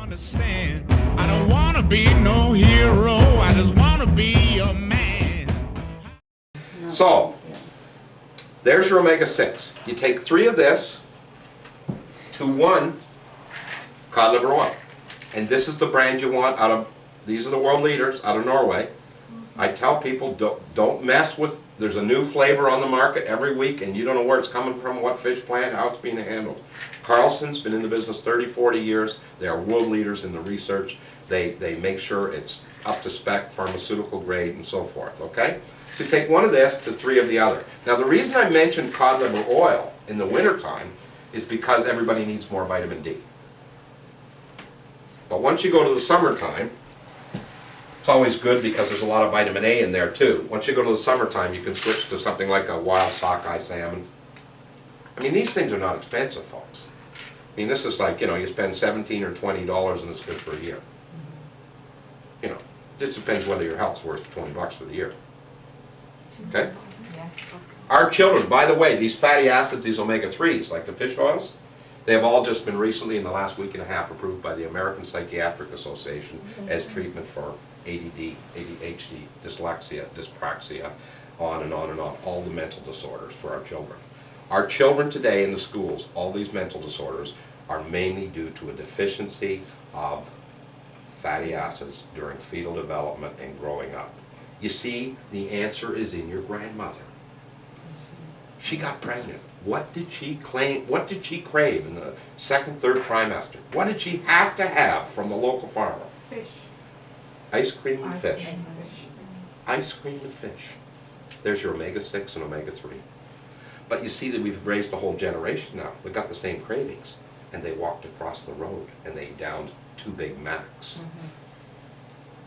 understand. I don't want to be no hero. I just want to be a man. So, there's your omega-6. You take 3 of this to 1 cod liver oil. And this is the brand you want out of, these are the world leaders out of Norway. I tell people, don't mess with, there's a new flavor on the market every week and you don't know where it's coming from, what fish plant, how it's being handled. Carlson's been in the business 30, 40 years. They are world leaders in the research. They make sure it's up to spec, pharmaceutical grade, and so forth, okay? So you take 1 of this to 3 of the other. Now the reason I mentioned cod liver oil in the wintertime is because everybody needs more vitamin D. But once you go to the summertime, it's always good because there's a lot of vitamin A in there too. Once you go to the summertime, you can switch to something like a wild sockeye salmon. I mean, these things are not expensive, folks. I mean, this is like, you know, you spend $17 or $20 and it's good for a year. You know, it just depends whether your health's worth $20 for the year. Okay? Our children, by the way, these fatty acids, these omega-3s, like the fish oils, they have all just been recently, in the last week and a half, approved by the American Psychiatric Association as treatment for ADD, ADHD, dyslexia, dyspraxia, on and on and on, all the mental disorders for our children. Our children today in the schools, all these mental disorders, are mainly due to a deficiency of fatty acids during fetal development and growing up. You see, the answer is in your grandmother. She got pregnant. What did she claim? What did she crave in the 2nd, 3rd trimester? What did she have to have from the local farmer? Fish. Ice cream and fish. Fish. Ice cream and fish. There's your omega-6 and omega-3. But you see that we've raised a whole generation now. They've got the same cravings. And they walked across the road and they downed 2 Big Macs.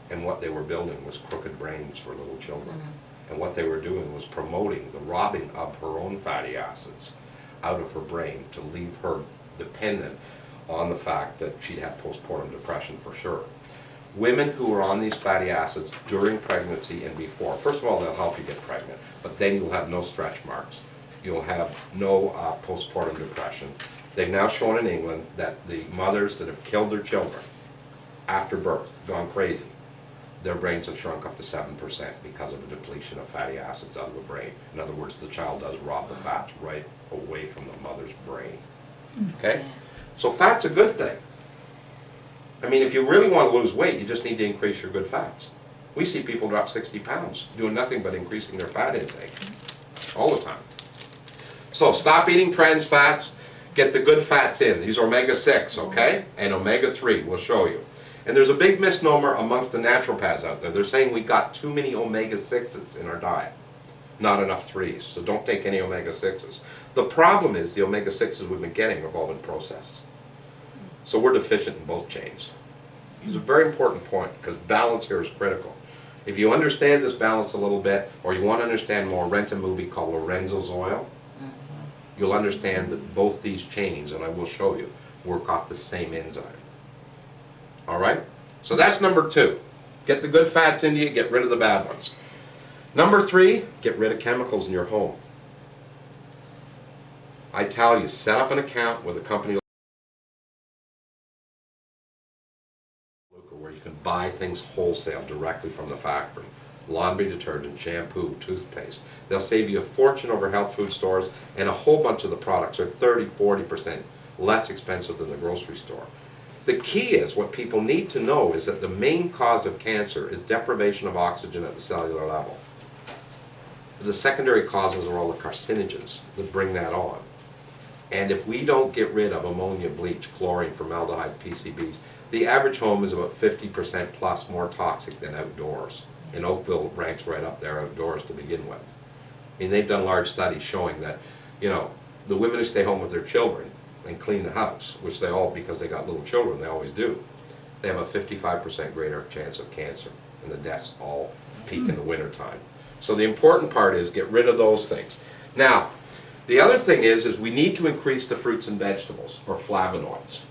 And what they were building was crooked brains for little children. And what they were doing was promoting the robbing of her own fatty acids out of her brain to leave her dependent on the fact that she'd have postpartum depression for sure. Women who are on these fatty acids during pregnancy and before, first of all, they'll help you get pregnant, but then you'll have no stretch marks. You'll have no postpartum depression. They've now shown in England that the mothers that have killed their children after birth, gone crazy, their brains have shrunk up to 7% because of a depletion of fatty acids out of the brain. In other words, the child does rob the fats right away from the mother's brain. Okay? So fat's a good thing. I mean, if you really want to lose weight, you just need to increase your good fats. We see people drop 60 pounds doing nothing but increasing their fat intake all the time. So stop eating trans fats, get the good fats in. These are omega-6, okay? And omega-3, we'll show you. And there's a big misnomer amongst the naturopaths out there. They're saying we got too many omega-6s in our diet, not enough 3s. So don't take any omega-6s. The problem is the omega-6s we've been getting have all been processed. So we're deficient in both chains. It's a very important point because balance here is critical. If you understand this balance a little bit, or you want to understand more, rent a movie called Lorenzo's Oil. You'll understand that both these chains, and I will show you, work off the same enzyme. All right? So that's number 2. Get the good fats into you, get rid of the bad ones. Number 3, get rid of chemicals in your home. I tell you, set up an account with a company where you can buy things wholesale directly from the factory. Laundry detergent, shampoo, toothpaste. They'll save you a fortune over health food stores, and a whole bunch of the products are 30–40% less expensive than the grocery store. The key is, what people need to know is that the main cause of cancer is deprivation of oxygen at the cellular level. The secondary causes are all the carcinogens that bring that on. And if we don't get rid of ammonia, bleach, chlorine, formaldehyde, PCBs, the average home is about 50% plus more toxic than outdoors. And Oakville ranks right up there outdoors to begin with. I mean, they've done large studies showing that, you know, the women who stay home with their children and clean the house, which they all, because they got little children, they always do, they have a 55% greater chance of cancer, and the deaths all peak in the wintertime. So the important part is get rid of those things. Now, the other thing is we need to increase the fruits and vegetables, or flavonoids.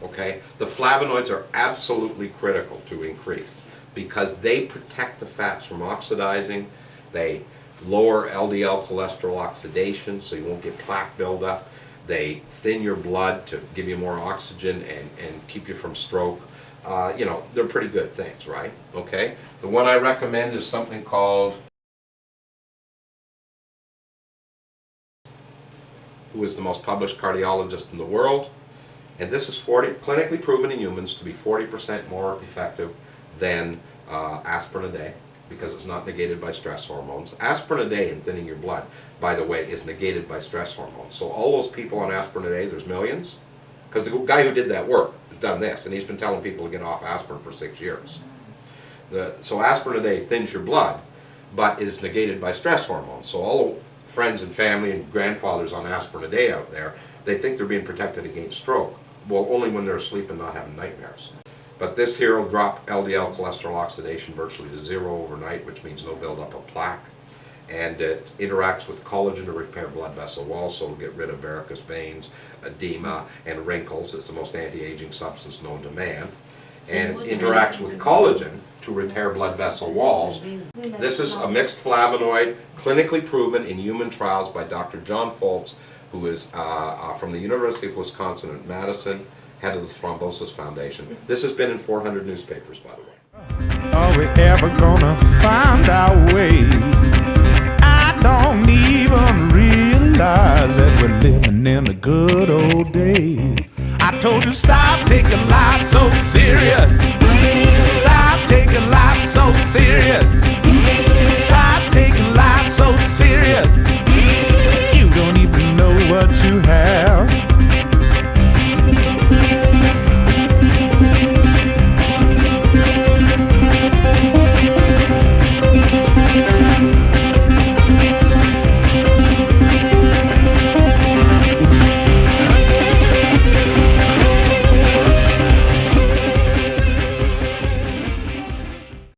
Okay? The flavonoids are absolutely critical to increase because they protect the fats from oxidizing. They lower LDL cholesterol oxidation so you won't get plaque buildup. They thin your blood to give you more oxygen and keep you from stroke. You know, they're pretty good things, right? Okay. The one I recommend is something called, who is the most published cardiologist in the world. And this is clinically proven in humans to be 40% more effective than aspirin a day, because it's not negated by stress hormones. Aspirin a day in thinning your blood, by the way, is negated by stress hormones. So all those people on aspirin a day, there's millions, because the guy who did that work has done this, and he's been telling people to get off aspirin for 6 years. So aspirin a day thins your blood, but is negated by stress hormones. So all the friends and family and grandfathers on aspirin a day out there, they think they're being protected against stroke. Well, only when they're asleep and not having nightmares. But this here will drop LDL cholesterol oxidation virtually to zero overnight, which means no buildup of plaque. And it interacts with collagen to repair blood vessel walls, so it'll get rid of varicose veins, edema, and wrinkles. It's the most anti-aging substance known to man. And interacts with collagen to repair blood vessel walls. This is a mixed flavonoid, clinically proven in human trials by Dr. John Foltz, who is from the University of Wisconsin at Madison, head of the Thrombosis Foundation. This has been in 400 newspapers, by the way. Are we ever gonna find our way? I don't even realize that we're living in a good old days. I told you stop taking life so serious. Stop taking life so serious.